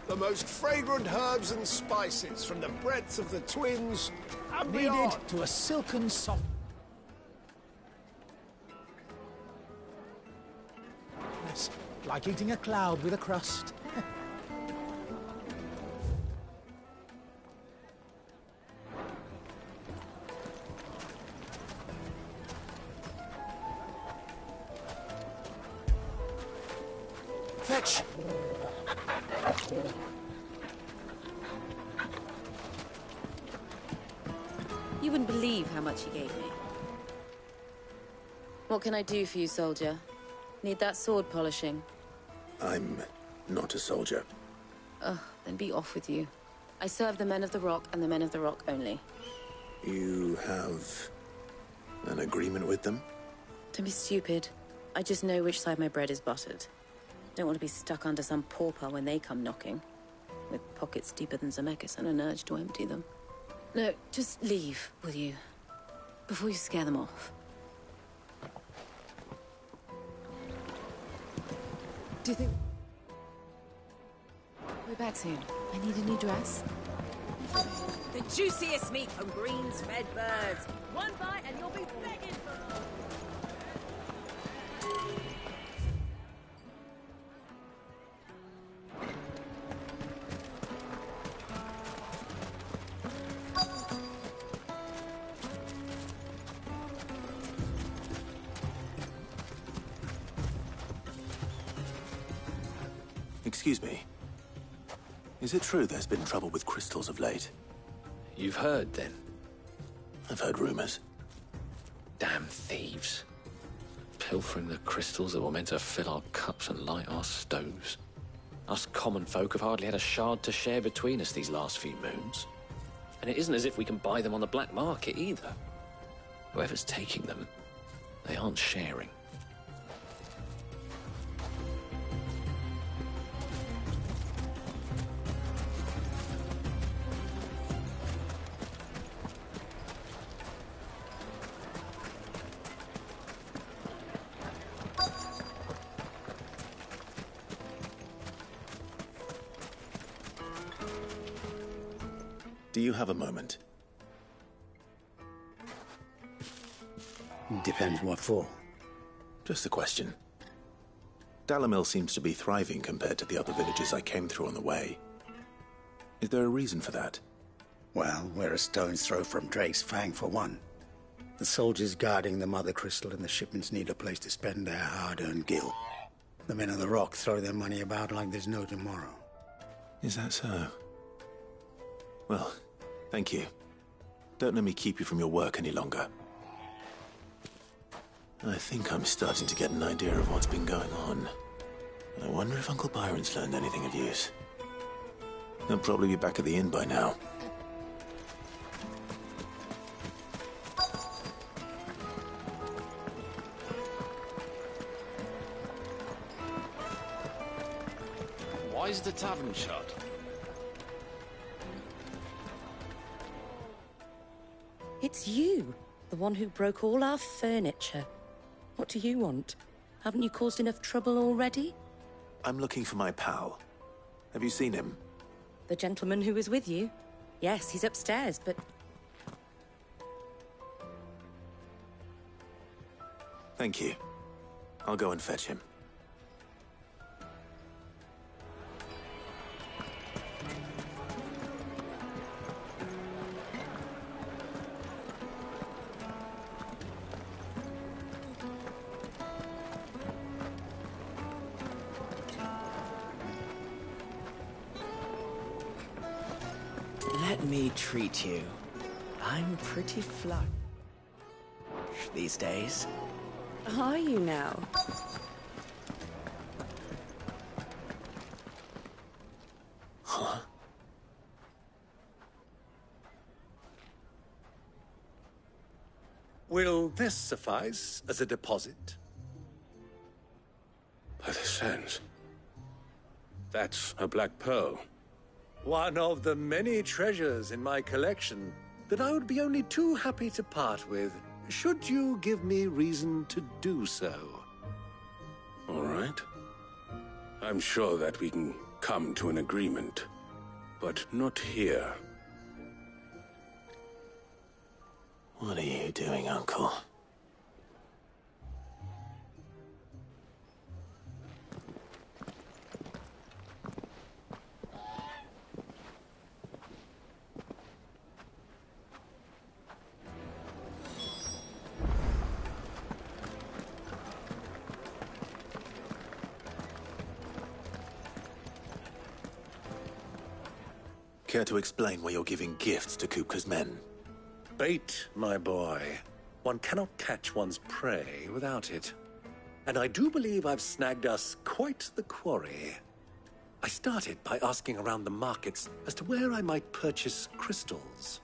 The most fragrant herbs and spices from the breadth of the twins and beyond. Needed to a silken soft... Yes, like eating a cloud with a crust. Fetch! You wouldn't believe how much he gave me. What can I do for you, soldier? Need that sword polishing? I'm not a soldier. Ugh, then be off with you. I serve the men of the Rock and the men of the Rock only. You have an agreement with them? Don't be stupid. I just know which side my bread is buttered. Don't want to be stuck under some pauper when they come knocking. With pockets deeper than Zemeckis and an urge to empty them. No, just leave, will you? Before you scare them off. Do you think... We're back soon. I need a new dress. The juiciest meat from greens-fed birds. One bite and you'll be begging for more. Excuse me. Is it true there's been trouble with crystals of late? You've heard, then? I've heard rumors. Damn thieves. Pilfering the crystals that were meant to fill our cups and light our stoves. Us common folk have hardly had a shard to share between us these last few moons. And it isn't as if we can buy them on the black market, either. Whoever's taking them, they aren't sharing. Do you have a moment? Depends what for. Just a question. Dalamil seems to be thriving compared to the other villages I came through on the way. Is there a reason for that? Well, we're a stone's throw from Drake's Fang for one. The soldiers guarding the Mother Crystal and the shipments need a place to spend their hard-earned gil. The men of the Rock throw their money about like there's no tomorrow. Is that so? Well, thank you. Don't let me keep you from your work any longer. I think I'm starting to get an idea of what's been going on. I wonder if Uncle Byron's learned anything of use. He'll probably be back at the inn by now. Why is the tavern shut? It's you, the one who broke all our furniture. What do you want? Haven't you caused enough trouble already? I'm looking for my pal. Have you seen him? The gentleman who was with you? Yes, he's upstairs, but... Thank you. I'll go and fetch him. Let me treat you. I'm pretty flush these days. Are you now? Huh? Will this suffice as a deposit? By the sands. That's a black pearl. One of the many treasures in my collection that I would be only too happy to part with, should you give me reason to do so. All right. I'm sure that we can come to an agreement. But not here. What are you doing, Uncle? Care to explain why you're giving gifts to Kupka's men? Bait, my boy. One cannot catch one's prey without it. And I do believe I've snagged us quite the quarry. I started by asking around the markets as to where I might purchase crystals.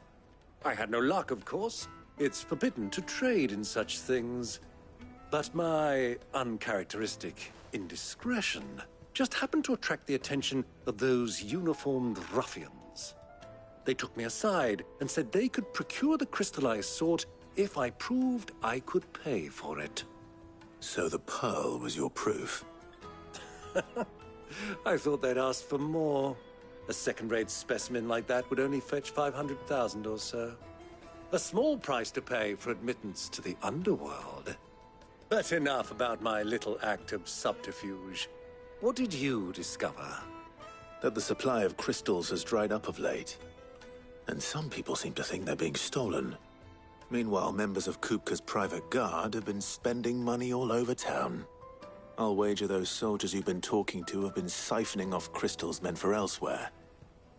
I had no luck, of course. It's forbidden to trade in such things. But my uncharacteristic indiscretion just happened to attract the attention of those uniformed ruffians. They took me aside and said they could procure the crystal I sought if I proved I could pay for it. So the pearl was your proof? I thought they'd ask for more. A second-rate specimen like that would only fetch 500,000 or so. A small price to pay for admittance to the underworld. But enough about my little act of subterfuge. What did you discover? That the supply of crystals has dried up of late. And some people seem to think they're being stolen. Meanwhile, members of Kupka's private guard have been spending money all over town. I'll wager those soldiers you've been talking to have been siphoning off crystals meant for elsewhere,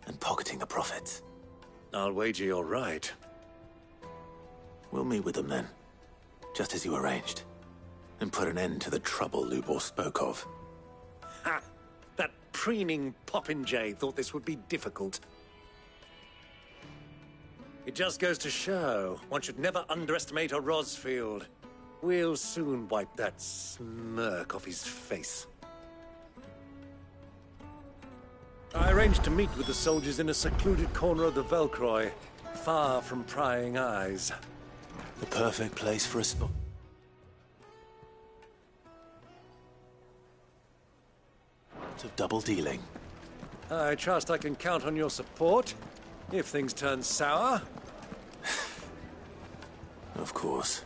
and pocketing the profits. I'll wager you're right. We'll meet with them then, just as you arranged, and put an end to the trouble Lubor spoke of. Ha! That preening popinjay thought this would be difficult. It just goes to show, one should never underestimate a Rosfield. We'll soon wipe that smirk off his face. I arranged to meet with the soldiers in a secluded corner of the Velcroy, far from prying eyes. The perfect place for a spot. Of double dealing. I trust I can count on your support, if things turn sour. Of course.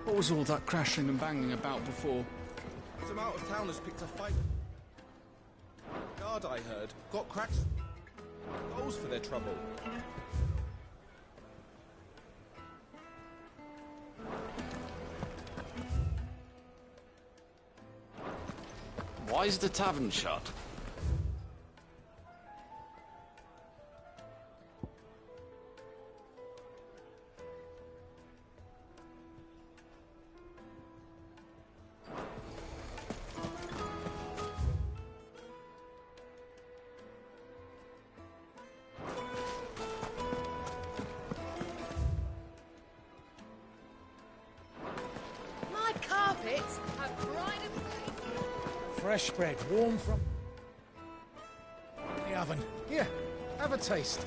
What was all that crashing and banging about before? Some out-of-towners picked a fight. Guard, I heard, got cracked goals for their trouble. Why is the tavern shut? Fresh bread, warm from the oven. Here, have a taste.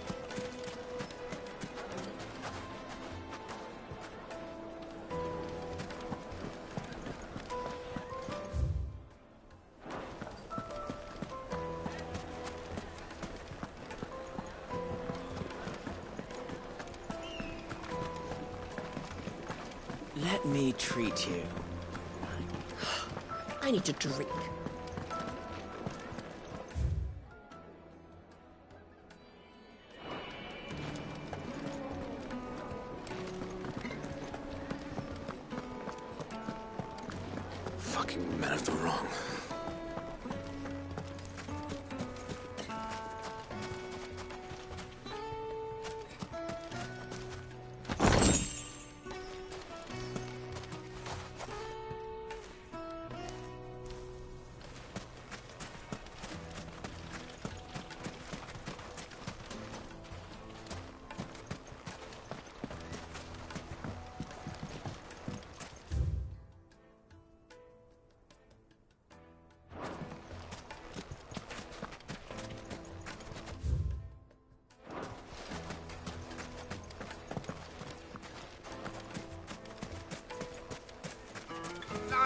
Let me treat you. I need to drink. Fucking men of the wrong.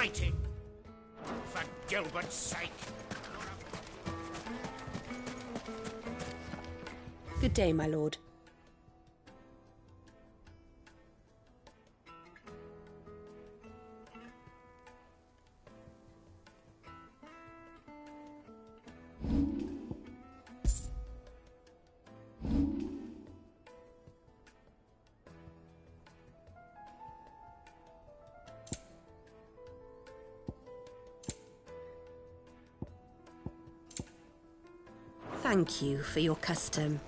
fighting. For Gilbert's sake. Good day, my lord. Thank you for your custom.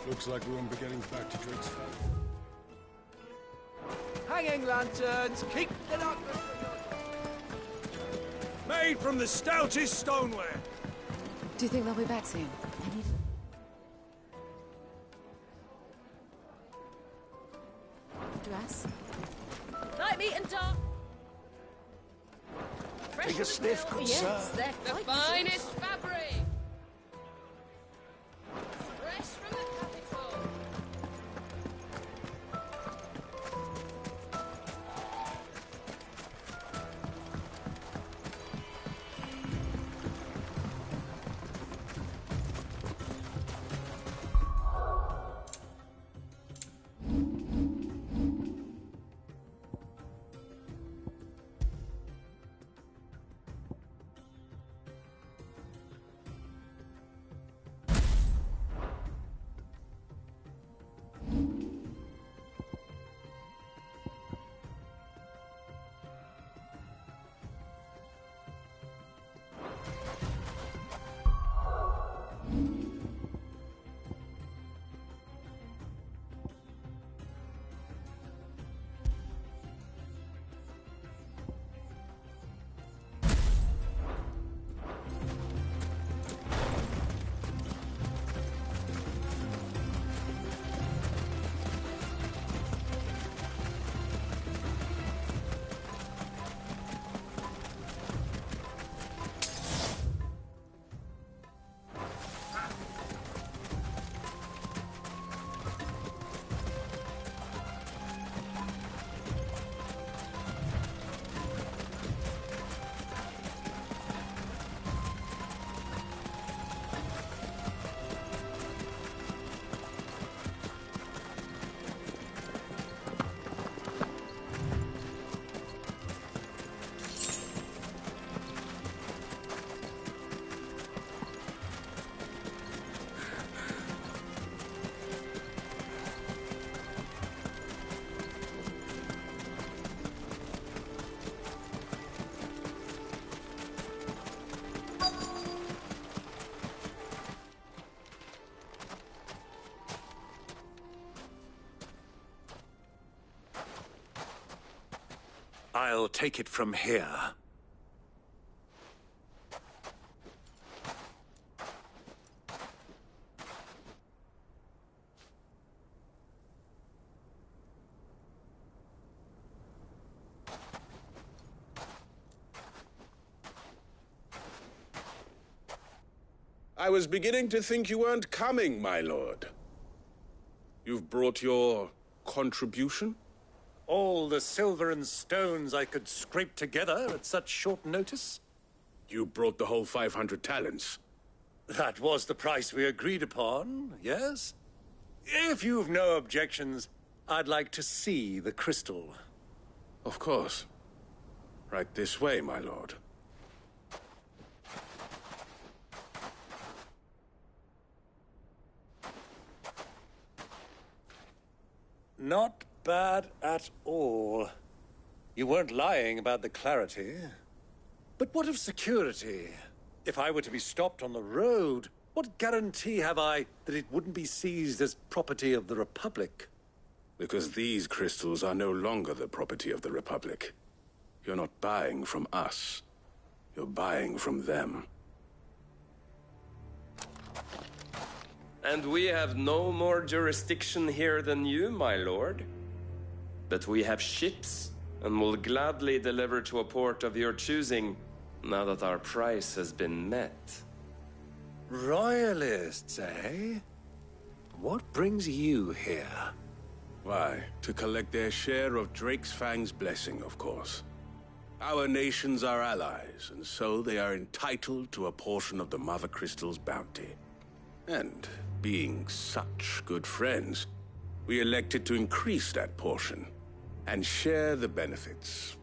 Looks like we won't be getting back to Drake's Fang. Hanging lanterns, keep the darkness. Made from the stoutest stoneware. Do you think they'll be back soon? Dress? Light meat and dark. Take a sniff, good Yes, sir. they're The finest fabric! Fresh from the capital! I'll take it from here. I was beginning to think you weren't coming, my lord. You've brought your contribution? All the silver and stones I could scrape together at such short notice? You brought the whole 500 talents. That was the price we agreed upon, yes? If you've no objections, I'd like to see the crystal. Of course. Right this way, my lord. Not bad at all. You weren't lying about the clarity. But what of security? If I were to be stopped on the road, what guarantee have I that it wouldn't be seized as property of the Republic? Because these crystals are no longer the property of the Republic. You're not buying from us. You're buying from them. And we have no more jurisdiction here than you, my lord. But we have ships, and will gladly deliver to a port of your choosing Now that our price has been met. Royalists, eh? What brings you here? Why, to collect their share of Drake's Fang's blessing, of course. Our nations are allies, and so they are entitled to a portion of the Mother Crystal's bounty. And, being such good friends, we elected to increase that portion and share the benefits.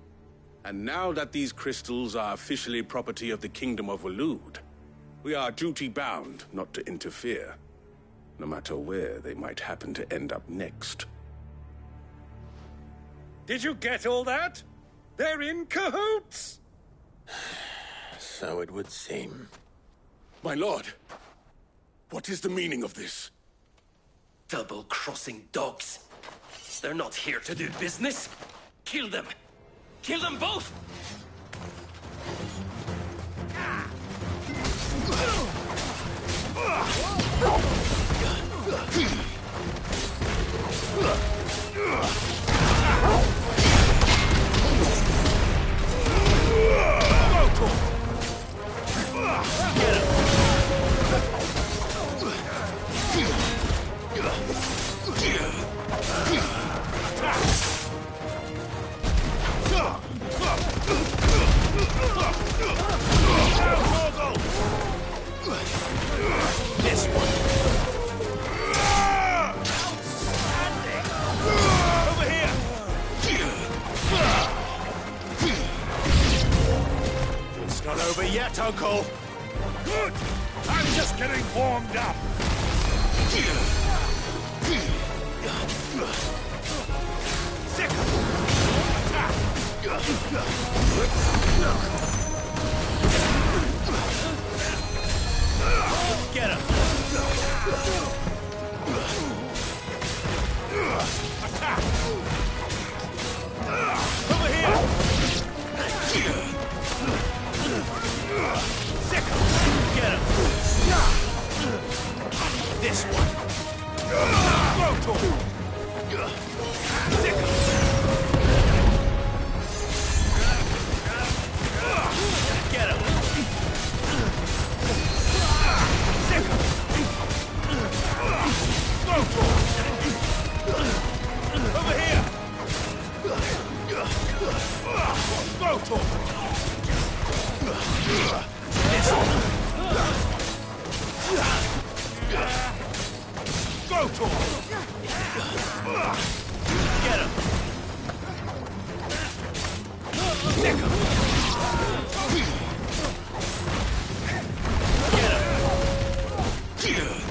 And now that these crystals are officially property of the Kingdom of Waloed, we are duty-bound not to interfere, no matter where they might happen to end up next. Did you get all that? They're in cahoots! So it would seem. My lord, what is the meaning of this? Double-crossing dogs. They're not here to do business. Kill them! Kill them both! This one. Over here. It's not over yet, Uncle. Good. I'm just getting warmed up. Sick. Attack. Get him! Attack! Over here! Sick him! Get him! This one! Throw to him! Sick him! Get him! Over here! Go to him! This one! Go to him! Get him! Stick him! Get him!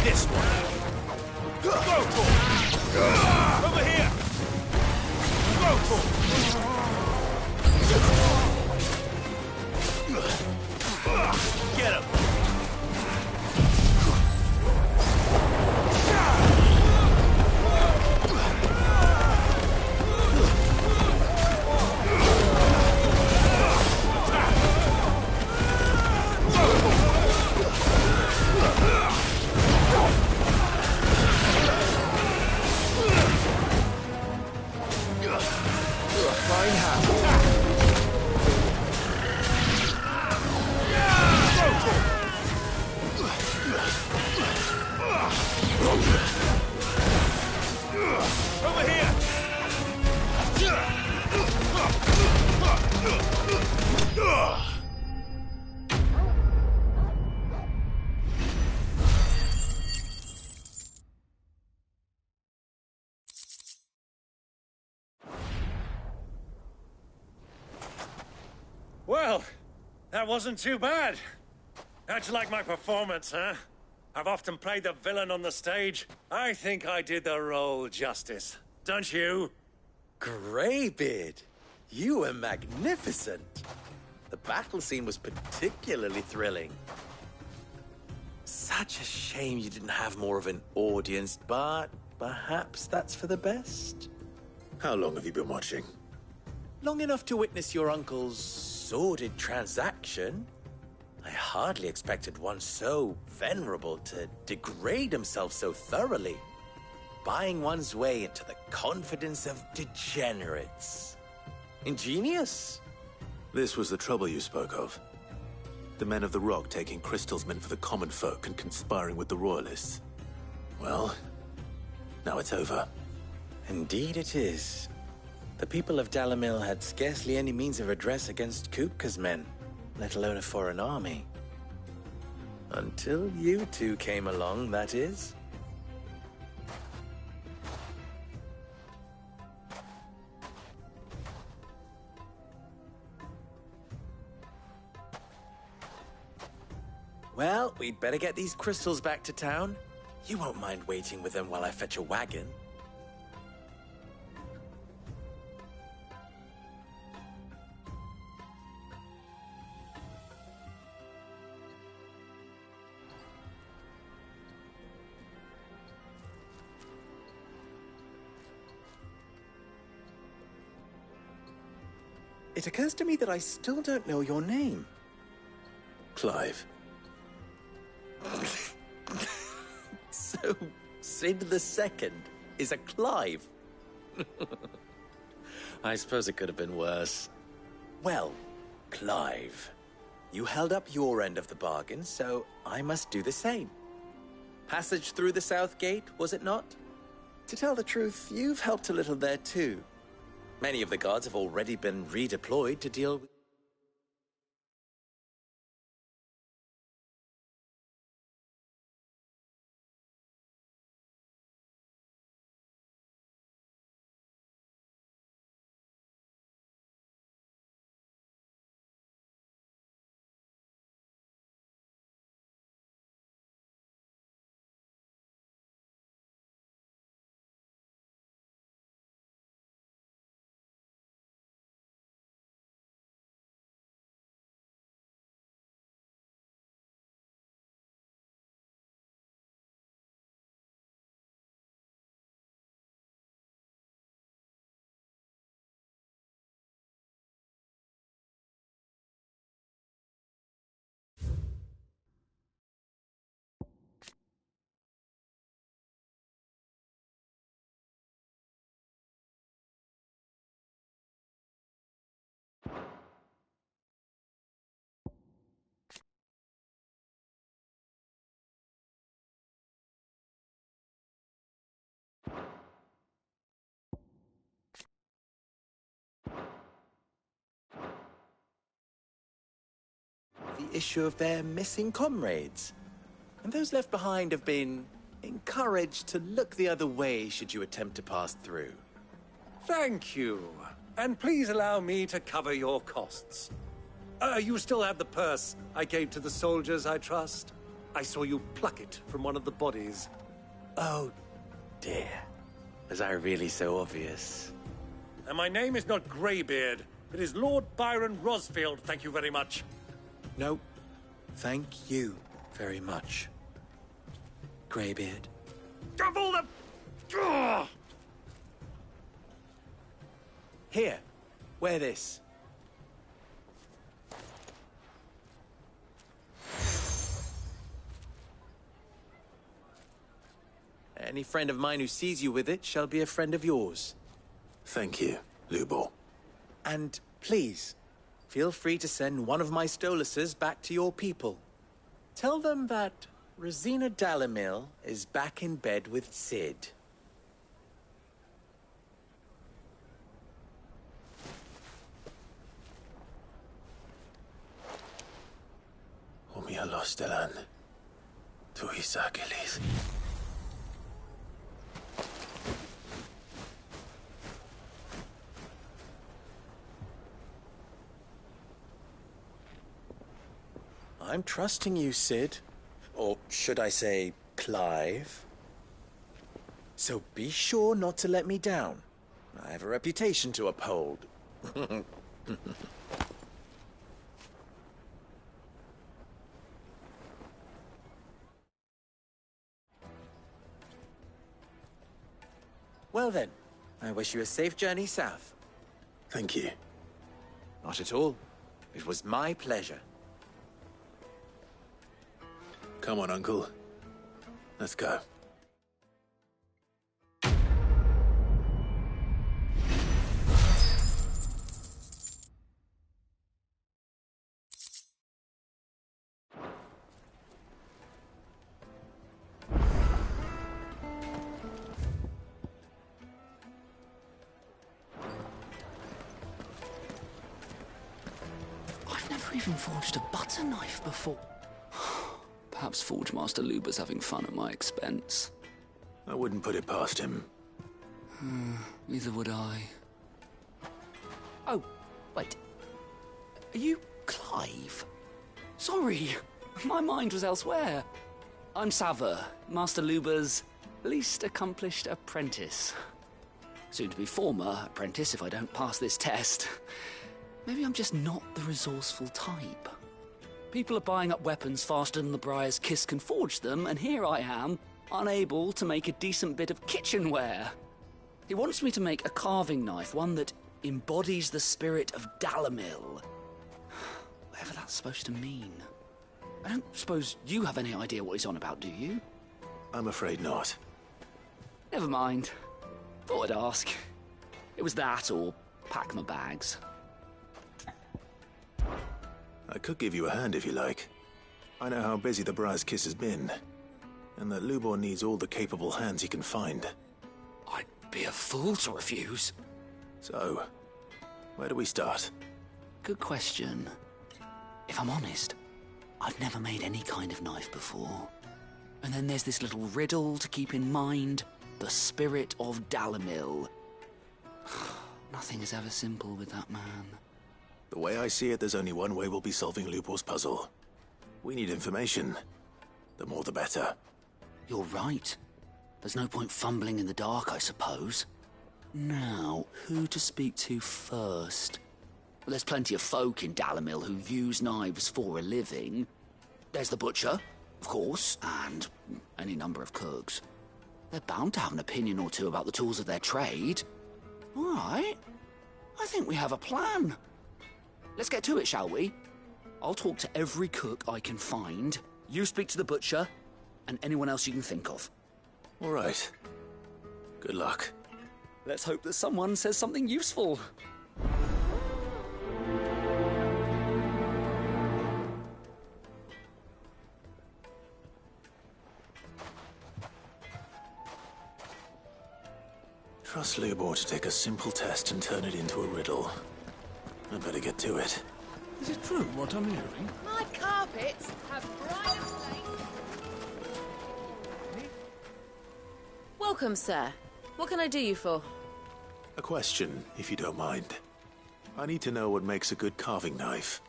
This one. Go to him. Over here. Go to him. Get him. Over here! Well, that wasn't too bad. How'd you like my performance, huh? I've often played the villain on the stage. I think I did the role justice. Don't you? Greybeard, you were magnificent. The battle scene was particularly thrilling. Such a shame you didn't have more of an audience, but perhaps that's for the best. How long have you been watching? Long enough to witness your uncle's sordid transaction. I hardly expected one so venerable to degrade himself so thoroughly. Buying one's way into the confidence of degenerates. Ingenious. This was the trouble you spoke of. The men of the Rock taking Crystal's men for the common folk and conspiring with the Royalists. Well, now it's over. Indeed it is. The people of Dalamil had scarcely any means of redress against Kupka's men, let alone a foreign army. Until you two came along, that is. Well, we'd better get these crystals back to town. You won't mind waiting with them while I fetch a wagon. It occurs to me that I still don't know your name. Clive. So, Sid the Second is a Clive? I suppose it could have been worse. Well, Clive, you held up your end of the bargain, so I must do the same. Passage through the South Gate, was it not? To tell the truth, you've helped a little there too. Many of the guards have already been redeployed to deal with... the issue of their missing comrades. And those left behind have been encouraged to look the other way should you attempt to pass through. Thank you. And please allow me to cover your costs. You still have the purse I gave to the soldiers, I trust? I saw you pluck it from one of the bodies. Oh, dear. Was I really so obvious? And my name is not Greybeard. It is Lord Byron Rosfield, thank you very much. No, thank you very much, Greybeard. Of all the... Ugh! Here, wear this. Any friend of mine who sees you with it shall be a friend of yours. Thank you, Lubor. And please, feel free to send one of my Stoluses back to your people. Tell them that Rosina Dalamil is back in bed with Sid. Umia Lostelan. Tuisa Gelis. I'm trusting you, Sid. Or should I say, Clive? So be sure not to let me down. I have a reputation to uphold. Well then, I wish you a safe journey south. Thank you. Not at all. It was my pleasure. Come on, Uncle. Let's go. I've never even forged a butter knife before. Perhaps Forge Master Luber's having fun at my expense. I wouldn't put it past him. Neither would I. Oh, wait. Are you Clive? Sorry, my mind was elsewhere. I'm Sava, Master Luber's least accomplished apprentice. Soon to be former apprentice if I don't pass this test. Maybe I'm just not the resourceful type. People are buying up weapons faster than the Briar's Kiss can forge them, and here I am, unable to make a decent bit of kitchenware. He wants me to make a carving knife, one that embodies the spirit of Dalamil. Whatever that's supposed to mean. I don't suppose you have any idea what he's on about, do you? I'm afraid not. Never mind. Thought I'd ask. It was that, or pack my bags. I could give you a hand if you like. I know how busy the Briar's Kiss has been, and that Lubor needs all the capable hands he can find. I'd be a fool to refuse. So, where do we start? Good question. If I'm honest, I've never made any kind of knife before. And then there's this little riddle to keep in mind. The spirit of Dalamil. Nothing is ever simple with that man. The way I see it, there's only one way we'll be solving Lubor's puzzle. We need information. The more the better. You're right. There's no point fumbling in the dark, I suppose. Now, who to speak to first? Well, there's plenty of folk in Dalamil who use knives for a living. There's the butcher, of course, and any number of cooks. They're bound to have an opinion or two about the tools of their trade. All right. I think we have a plan. Let's get to it, shall we? I'll talk to every cook I can find. You speak to the butcher, and anyone else you can think of. All right. Good luck. Let's hope that someone says something useful. Trust Lubor to take a simple test and turn it into a riddle. I better get to it. Is it true what I'm hearing? My carpets have brighter place. Welcome, sir. What can I do you for? A question, if you don't mind. I need to know what makes a good carving knife.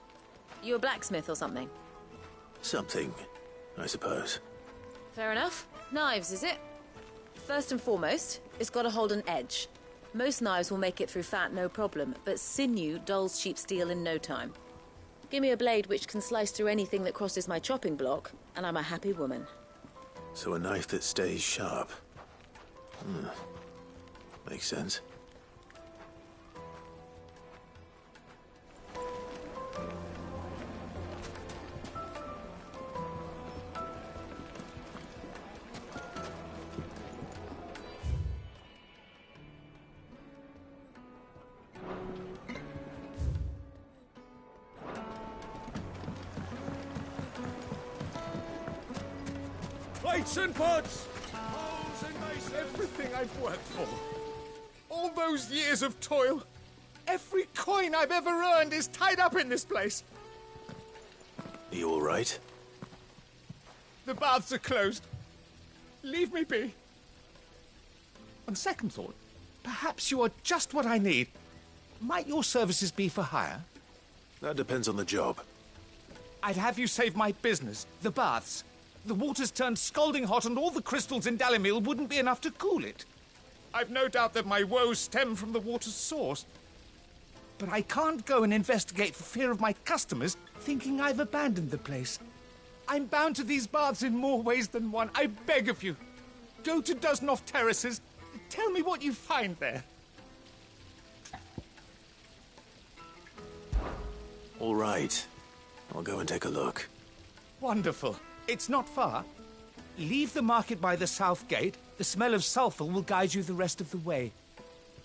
You a blacksmith or something? Something, I suppose. Fair enough. Knives, is it? First and foremost, it's got to hold an edge. Most knives will make it through fat, no problem, but sinew dulls cheap steel in no time. Give me a blade which can slice through anything that crosses my chopping block, and I'm a happy woman. So a knife that stays sharp. Makes sense. Plates and pots! Holes and masons! Everything I've worked for. All those years of toil. Every coin I've ever earned is tied up in this place. Are you all right? The baths are closed. Leave me be. On second thought, perhaps you are just what I need. Might your services be for hire? That depends on the job. I'd have you save my business, the baths. The water's turned scalding hot and all the crystals in Dalamil wouldn't be enough to cool it. I've no doubt that my woes stem from the water's source. But I can't go and investigate for fear of my customers thinking I've abandoned the place. I'm bound to these baths in more ways than one. I beg of you. Go to Dusnoff Terraces. Tell me what you find there. All right. I'll go and take a look. Wonderful. It's not far. Leave the market by the south gate. The smell of sulphur will guide you the rest of the way.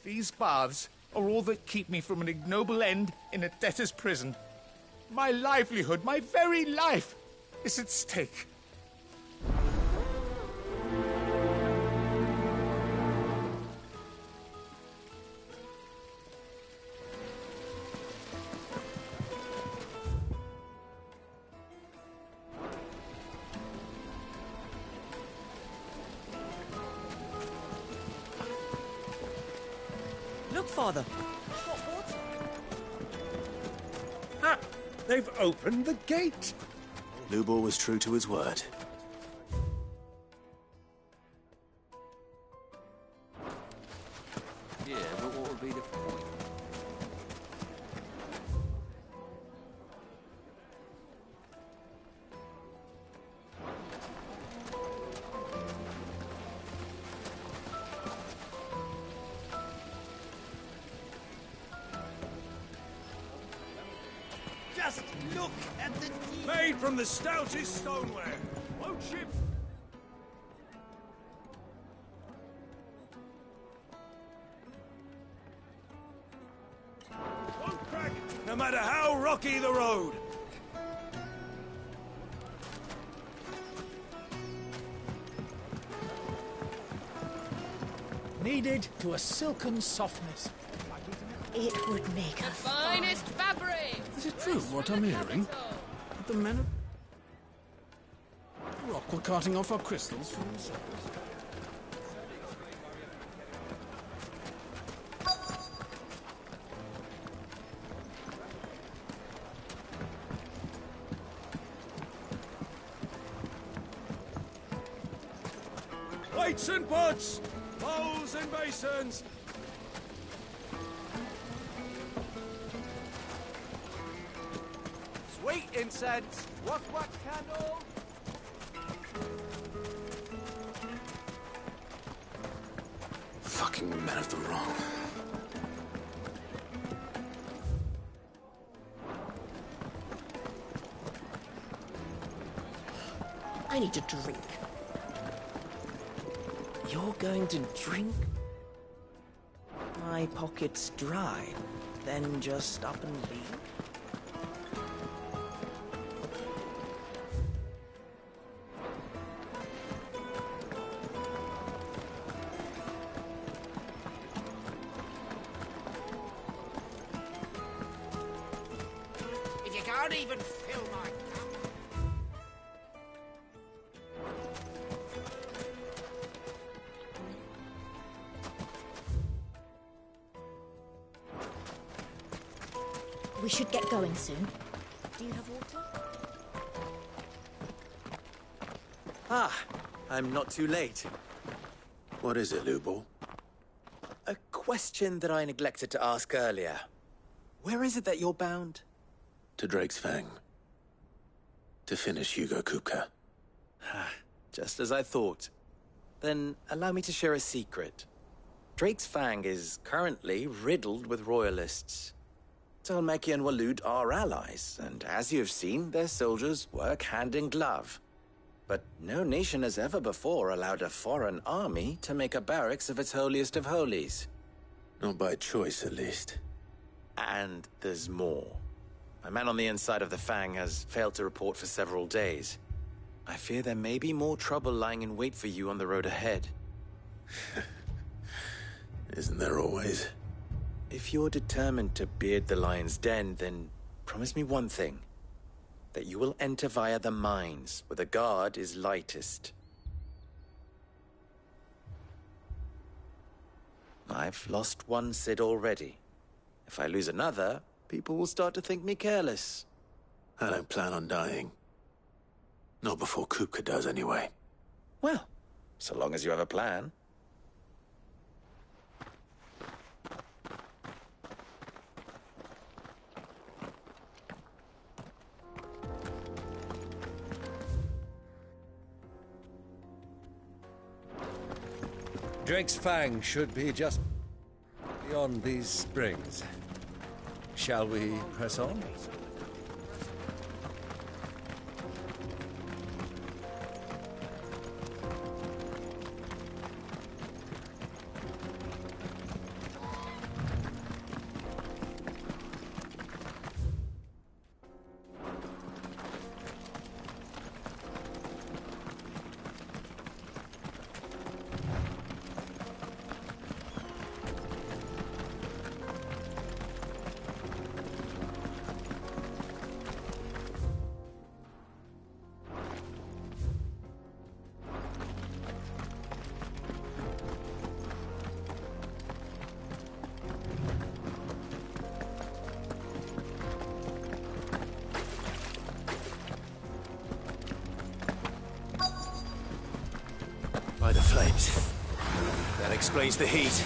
These baths are all that keep me from an ignoble end in a debtor's prison. My livelihood, my very life, is at stake. Look, Father. Ah! They've opened the gate! Lubor was true to his word. Yeah, but what would be the point? Just look at the made from the stoutest stoneware. Won't you? Won't crack, no matter how rocky the road. Kneaded to a silken softness. It would make The a finest fabric! Is it true what I'm hearing? That the men of Rock were carting off our crystals for themselves? Weights and pots, bowls and basins. Sweet incense, wax candle. Fucking men of the wrong. I need a drink. You're going to drink? My pocket's dry. Then just up and leave? If you can't even fill my cup. We should get going soon. Do you have water? Ah, I'm not too late. What is it, Lubor? A question that I neglected to ask earlier. Where is it that you're bound? To Drake's Fang. To finish Hugo Kupka. Just as I thought. Then allow me to share a secret. Drake's Fang is currently riddled with royalists. Tolmeki and Walud are allies, and as you have seen, their soldiers work hand in glove. But no nation has ever before allowed a foreign army to make a barracks of its holiest of holies. Not by choice, at least. And there's more. My man on the inside of the Fang has failed to report for several days. I fear there may be more trouble lying in wait for you on the road ahead. Isn't there always? If you're determined to beard the lion's den, then promise me one thing. That you will enter via the mines, where the guard is lightest. I've lost one Cid already. If I lose another, people will start to think me careless. I don't plan on dying. Not before Kupka does, anyway. Well, so long as you have a plan. Drake's Fang should be just beyond these springs. Shall we press on? explains the heat.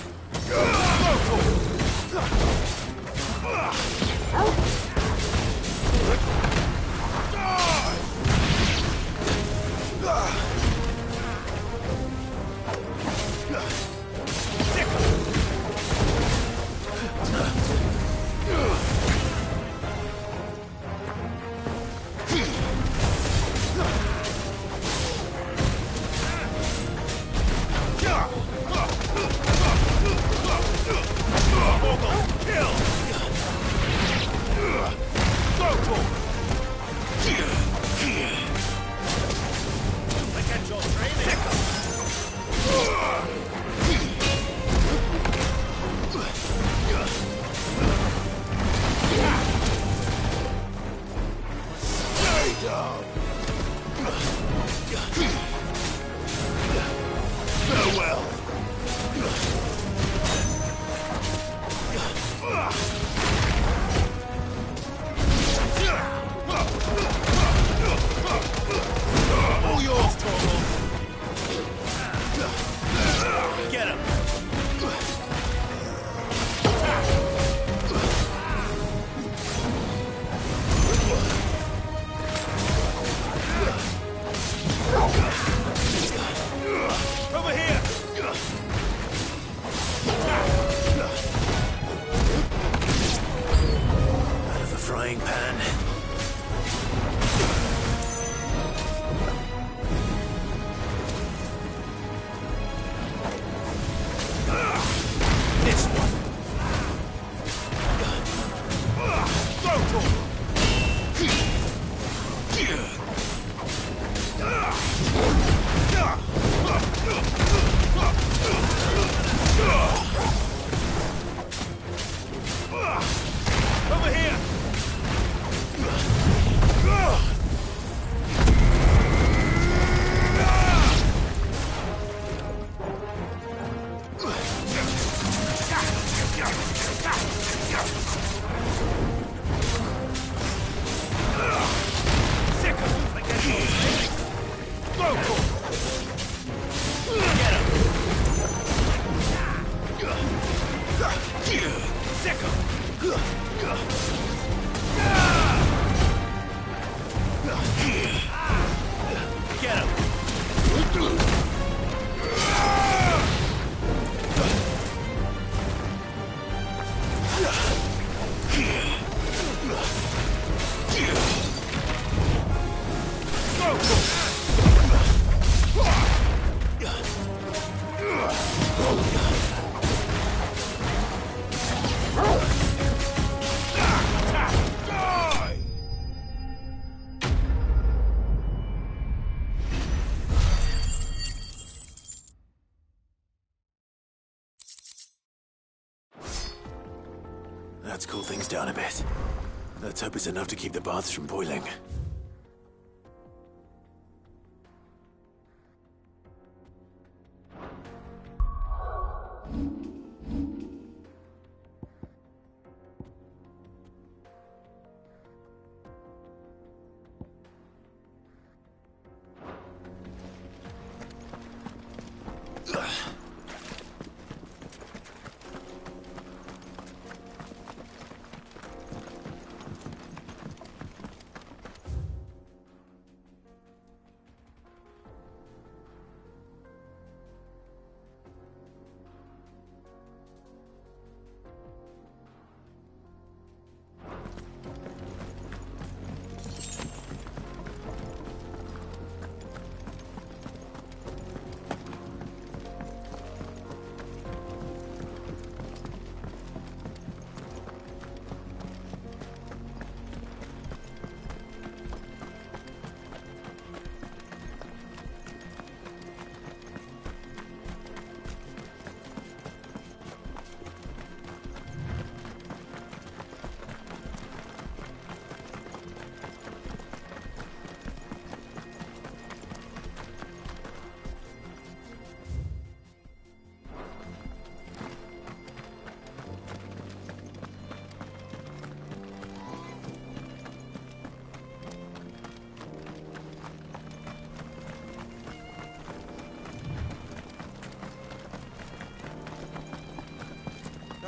Let's cool things down a bit. Let's hope it's enough to keep the baths from boiling.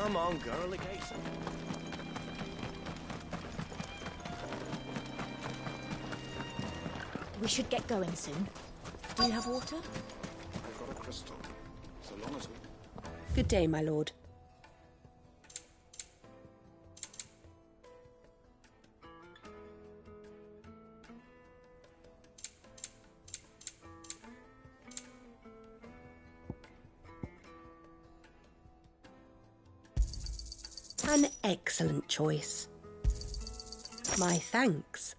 Come on, girl, again. We should get going soon. Do you have water? I've got a crystal. So long as we... Good day, my lord. An excellent choice. My thanks.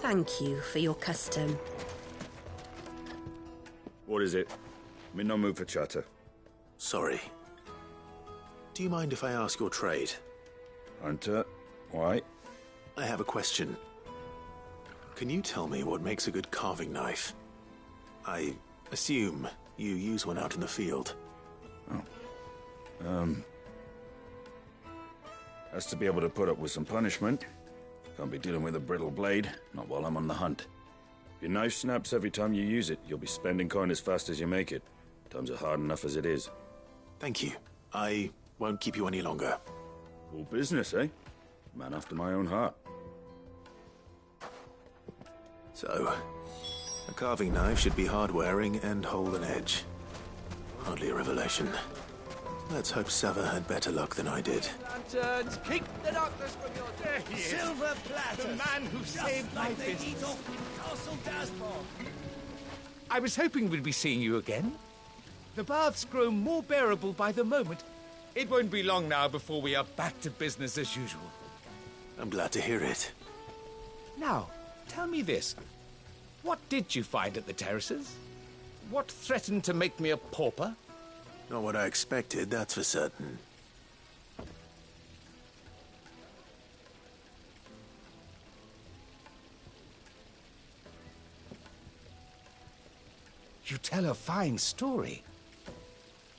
Thank you for your custom. What is it? I'm in no mood for chatter. Sorry. Do you mind if I ask your trade? Hunter, why? I have a question. Can you tell me what makes a good carving knife? I assume you use one out in the field. Has to be able to put up with some punishment. Can't be dealing with a brittle blade, not while I'm on the hunt. If your knife snaps every time you use it, you'll be spending coin as fast as you make it. Times are hard enough as it is. Thank you. I won't keep you any longer. All business, eh? Man after my own heart. So, a carving knife should be hard-wearing and hold an edge. Hardly a revelation. Let's hope Sever had better luck than I did. Lanterns, keep the darkness from your... There he is. Silver platters! The man who saved my they business. eat off in Castle Dasbog. I was hoping we'd be seeing you again. The baths grow more bearable by the moment. It won't be long now before we are back to business as usual. I'm glad to hear it. Now, tell me this. What did you find at the terraces? What threatened to make me a pauper? Not what I expected, that's for certain. You tell a fine story.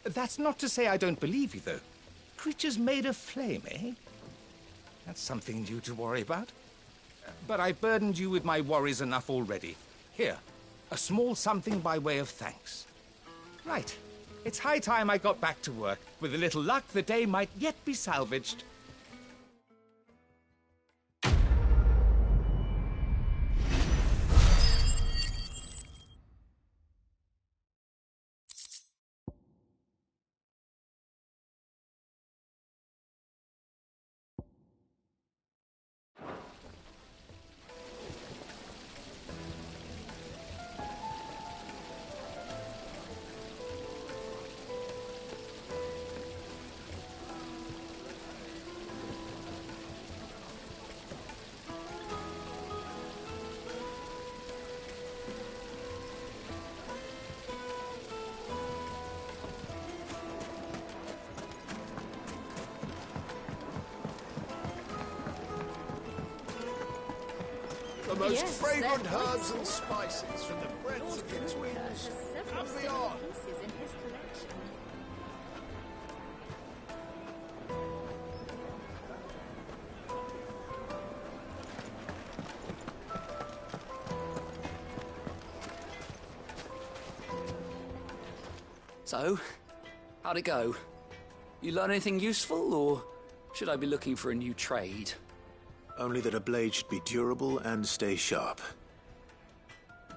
That's not to say I don't believe you, though. Creatures made of flame, eh? That's something new to worry about. But I've burdened you with my worries enough already. Here, a small something by way of thanks. Right. It's high time I got back to work. With a little luck, the day might yet be salvaged. The most Yes, fragrant they're herbs great and spices from the breads of the twins. Up we are. Pieces in his collection. So, how'd it go? You learn anything useful, or should I be looking for a new trade? Only that a blade should be durable and stay sharp.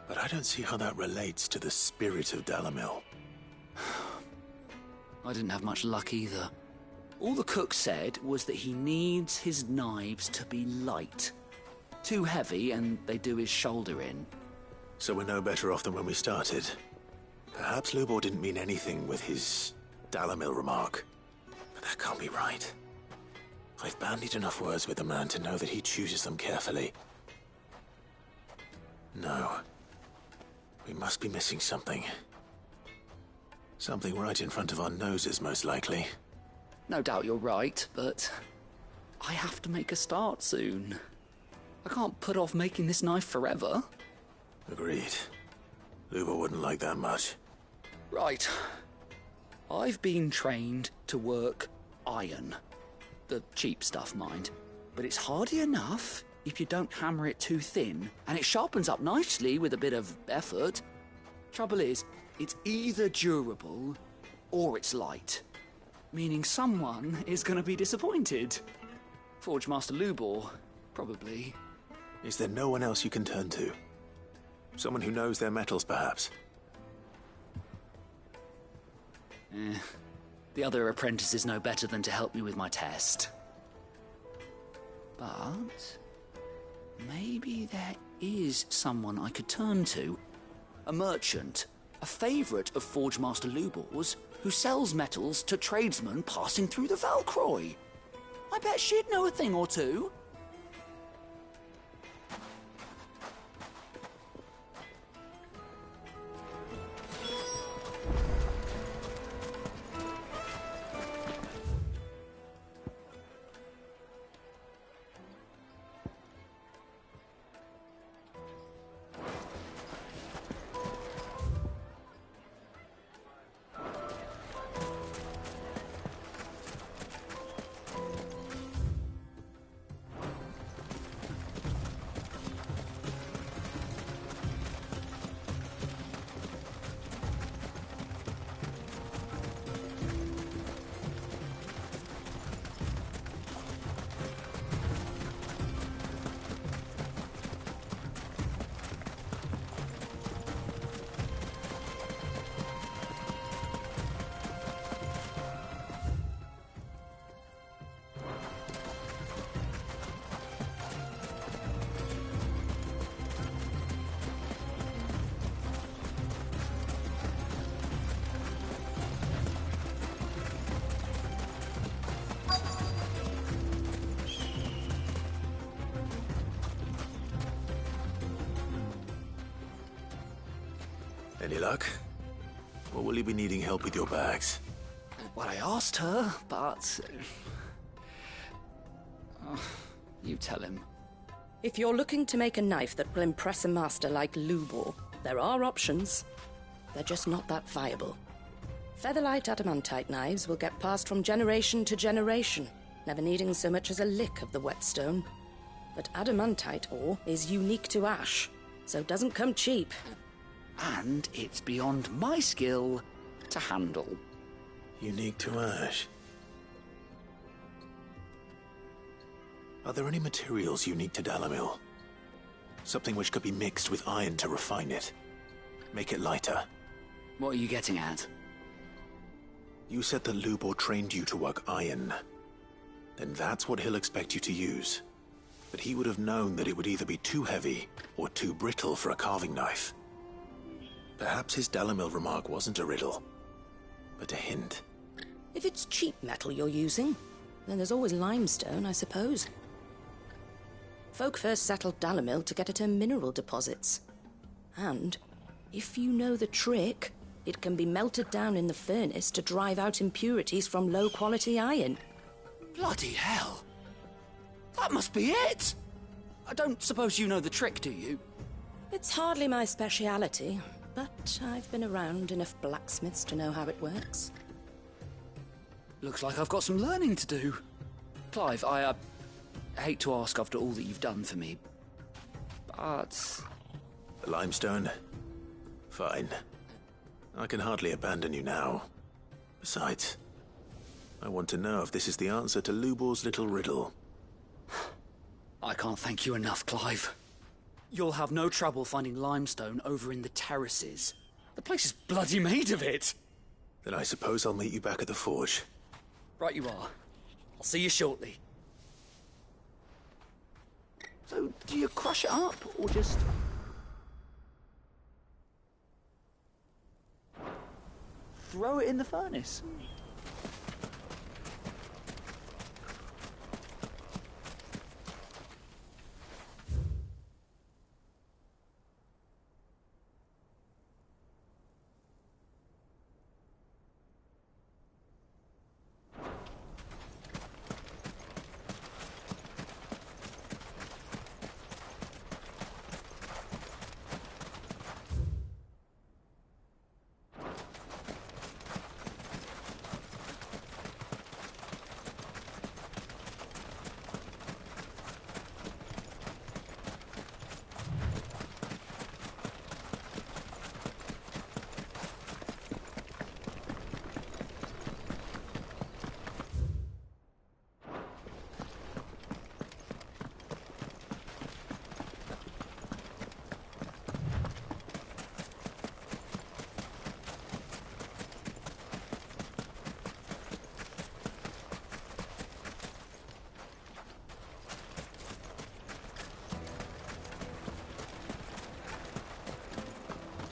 But I don't see how that relates to the spirit of Dalamil. I didn't have much luck either. All the cook said was that he needs his knives to be light. Too heavy and they do his shoulder in. So we're no better off than when we started. Perhaps Lubor didn't mean anything with his Dalamil remark. But that can't be right. I've bandied enough words with the man to know that he chooses them carefully. No. We must be missing something. Something right in front of our noses, most likely. No doubt you're right, but I have to make a start soon. I can't put off making this knife forever. Agreed. Lubor wouldn't like that much. Right. I've been trained to work iron. The cheap stuff, mind. But it's hardy enough if you don't hammer it too thin, and it sharpens up nicely with a bit of effort. Trouble is, it's either durable or it's light, meaning someone is going to be disappointed. Forge Master Lubor, probably. Is there no one else you can turn to? Someone who knows their metals, perhaps? The other apprentices know better than to help me with my test. But maybe there is someone I could turn to. A merchant, a favourite of Forge Master Lubor's, who sells metals to tradesmen passing through the Valcroy. I bet she'd know a thing or two. Any luck? Or will you be needing help with your bags? Well, I asked her, but... you tell him. If you're looking to make a knife that will impress a master like Lubor, there are options. They're just not that viable. Featherlight adamantite knives will get passed from generation to generation, never needing so much as a lick of the whetstone. But adamantite ore is unique to ash, so it doesn't come cheap. And it's beyond my skill to handle. Unique to ash. Are there any materials unique to Dalamil? Something which could be mixed with iron to refine it. Make it lighter. What are you getting at? You said that Lubor trained you to work iron. Then that's what he'll expect you to use. But he would have known that it would either be too heavy or too brittle for a carving knife. Perhaps his Dalamil remark wasn't a riddle, but a hint. If it's cheap metal you're using, then there's always limestone, I suppose. Folk first settled Dalamil to get at her mineral deposits. And, if you know the trick, it can be melted down in the furnace to drive out impurities from low-quality iron. Bloody hell! That must be it! I don't suppose you know the trick, do you? It's hardly my speciality, but I've been around enough blacksmiths to know how it works. Looks like I've got some learning to do. Clive, I hate to ask after all that you've done for me, but... The limestone? Fine. I can hardly abandon you now. Besides, I want to know if this is the answer to Lubor's little riddle. I can't thank you enough, Clive. You'll have no trouble finding limestone over in the terraces. The place is bloody made of it. Then I suppose I'll meet you back at the forge. Right you are. I'll see you shortly. So, do you crush it up, or just... throw it in the furnace?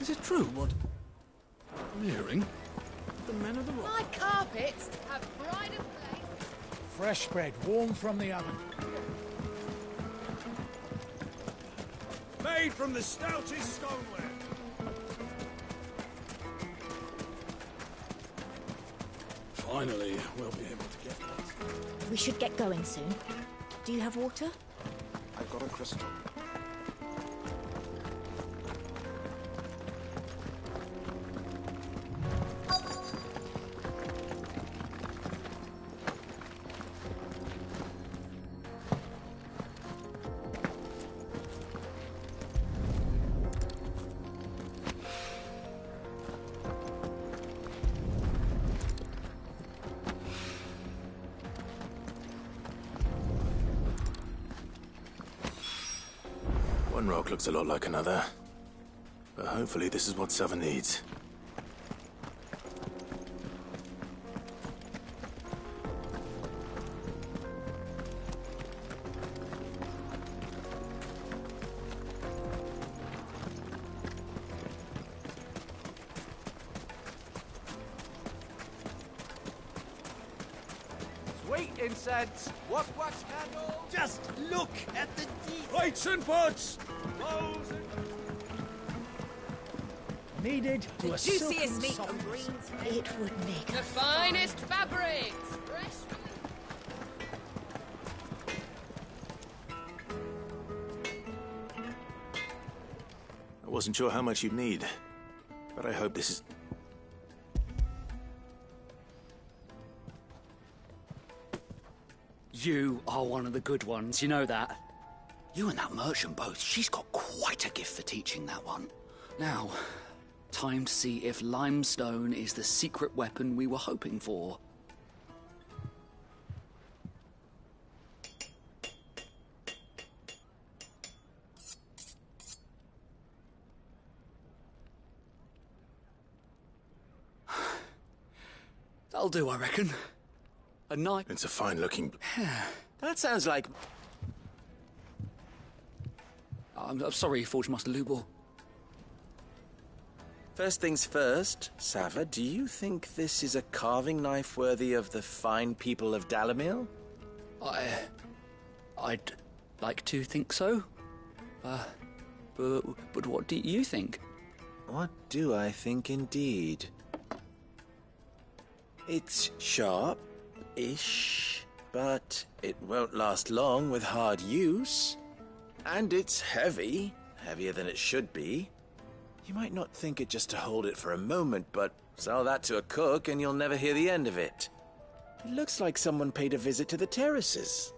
Is it true what I'm hearing? The men of the rock. My carpets have brighter place. Fresh bread, warm from the oven. Made from the stoutest stoneware. Finally, we'll be able to get one. We should get going soon. Do you have water? I've got a crystal. One rock looks a lot like another. But hopefully this is what Sava needs. Sweet incense. What candle? Just look at the details. Plates and pots! Needed to The a silken juiciest meat soft- from Green's It would make The finest fabrics. Fresh from I wasn't sure how much you'd need, but I hope this is... You are one of the good ones, you know that. You and that merchant both, she's got quite a gift for teaching that one. Now, time to see if limestone is the secret weapon we were hoping for. That'll do, I reckon. A knife. It's a fine-looking... That sounds like... I'm sorry, Forge Master Lubor. First things first, Sava, do you think this is a carving knife worthy of the fine people of Dalamil? I'd like to think so. But what do you think? What do I think indeed? It's sharp-ish, but it won't last long with hard use. And it's heavy, heavier than it should be. You might not think it just to hold it for a moment, but sell that to a cook and you'll never hear the end of it. It looks like someone paid a visit to the terraces.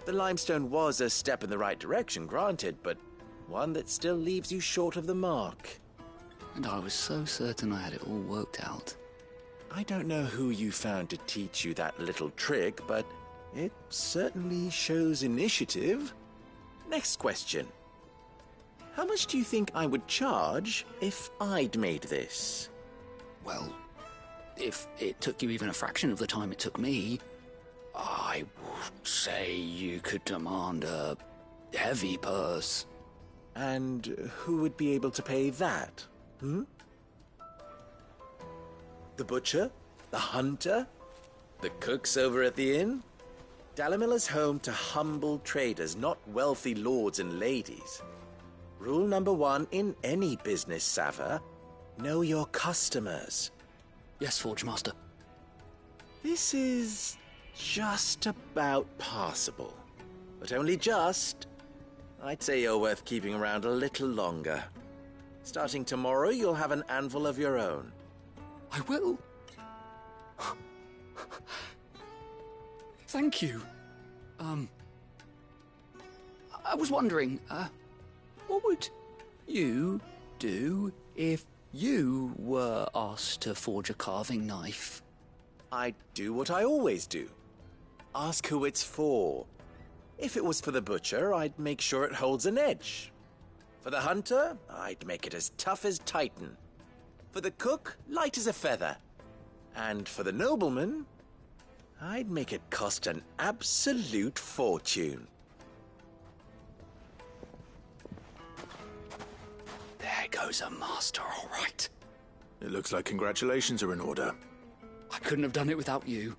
The limestone was a step in the right direction, granted, but one that still leaves you short of the mark. And I was so certain I had it all worked out. I don't know who you found to teach you that little trick, but it certainly shows initiative. Next question. How much do you think I would charge if I'd made this? Well, if it took you even a fraction of the time it took me, I would say you could demand a heavy purse. And who would be able to pay that? The butcher? The hunter? The cooks over at the inn? Dalamil is home to humble traders, not wealthy lords and ladies. Rule number 1 in any business, Sava: know your customers. Yes, Forge Master. This is just about passable. But only just. I'd say you're worth keeping around a little longer. Starting tomorrow, you'll have an anvil of your own. I will. Thank you. I was wondering, what would you do if you were asked to forge a carving knife? I'd do what I always do. Ask who it's for. If it was for the butcher, I'd make sure it holds an edge. For the hunter, I'd make it as tough as Titan. For the cook, light as a feather. And for the nobleman, I'd make it cost an absolute fortune. There goes a master, all right. It looks like congratulations are in order. I couldn't have done it without you.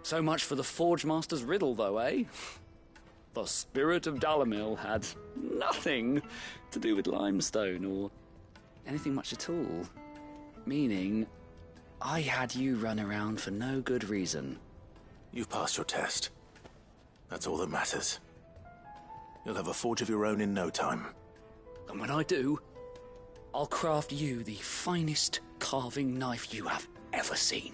So much for the Forge Master's riddle, though, eh? The spirit of Dalamil had nothing to do with limestone or anything much at all. Meaning, I had you run around for no good reason. You've passed your test. That's all that matters. You'll have a forge of your own in no time. And when I do, I'll craft you the finest carving knife you have ever seen.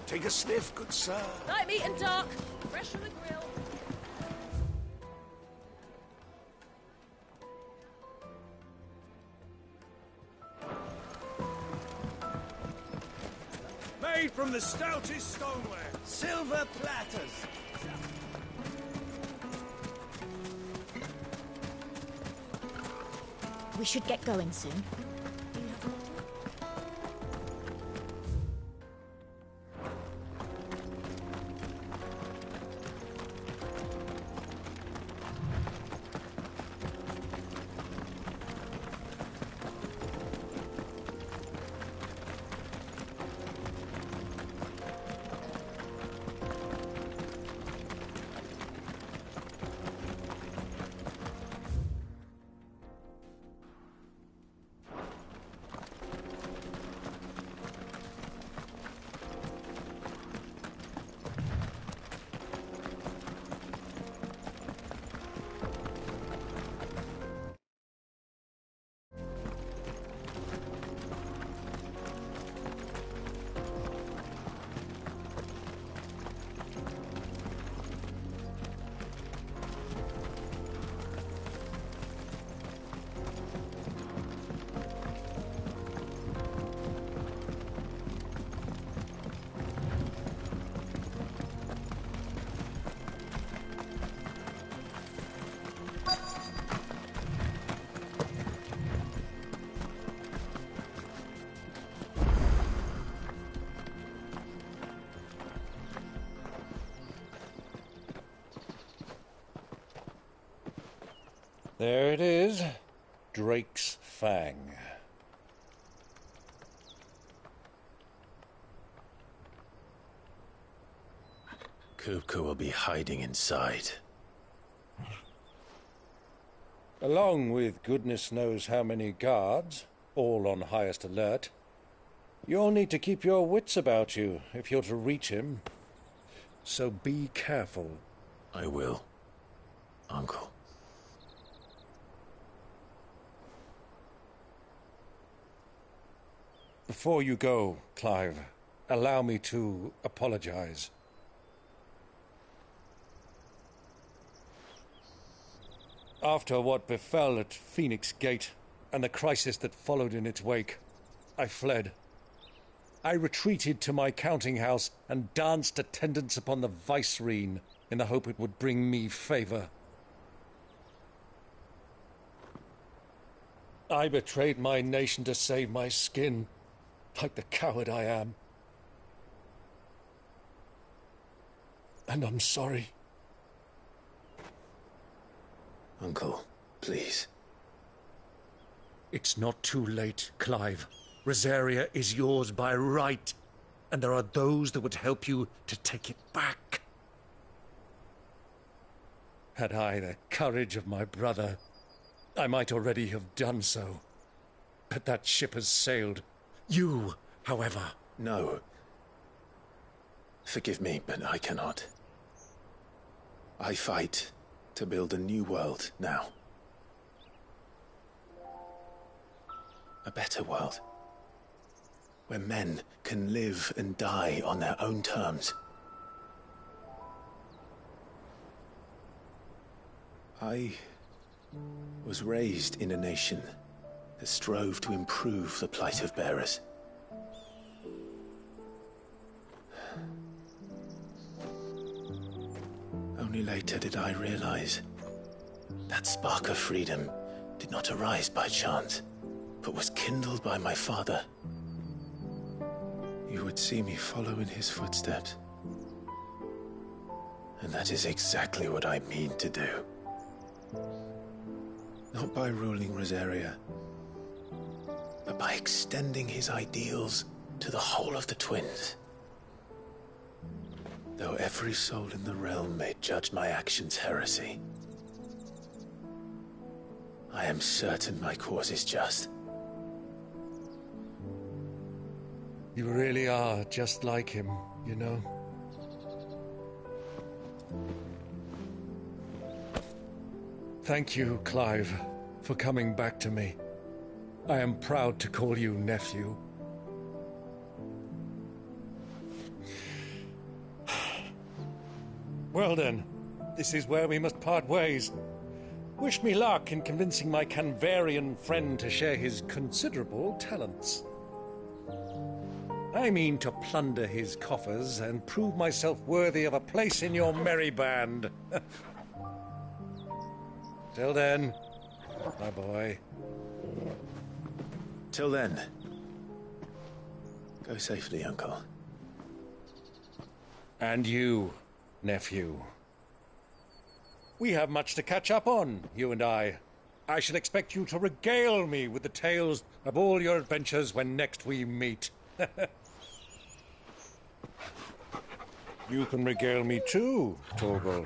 Take a sniff, good sir. Light meat and dark. Fresh from the grill. Made from the stoutest stoneware. Silver platters. We should get going soon. There it is. Drake's Fang. Kupka will be hiding inside. Along with goodness knows how many guards, all on highest alert. You'll need to keep your wits about you if you're to reach him. So be careful. I will, Uncle. Before you go, Clive, allow me to apologize. After what befell at Phoenix Gate and the crisis that followed in its wake, I fled. I retreated to my counting house and danced attendance upon the vicereine in the hope it would bring me favor. I betrayed my nation to save my skin, like the coward I am. And I'm sorry. Uncle, please. It's not too late, Clive. Rosaria is yours by right, and there are those that would help you to take it back. Had I the courage of my brother, I might already have done so. But that ship has sailed. You, however... No. Forgive me, but I cannot. I fight to build a new world now. A better world. Where men can live and die on their own terms. I was raised in a nation that strove to improve the plight of bearers. Only later did I realize that spark of freedom did not arise by chance, but was kindled by my father. You would see me follow in his footsteps. And that is exactly what I mean to do. Not by ruling Rosaria, but by extending his ideals to the whole of the Twins. Though every soul in the realm may judge my actions heresy, I am certain my cause is just. You really are just like him, you know. Thank you, Clive, for coming back to me. I am proud to call you nephew. Well then, this is where we must part ways. Wish me luck in convincing my Canvarian friend to share his considerable talents. I mean to plunder his coffers and prove myself worthy of a place in your merry band. Till then, my boy. Till then, go safely, Uncle. And you, nephew. We have much to catch up on, you and I. I shall expect you to regale me with the tales of all your adventures when next we meet. You can regale me too, Torgal.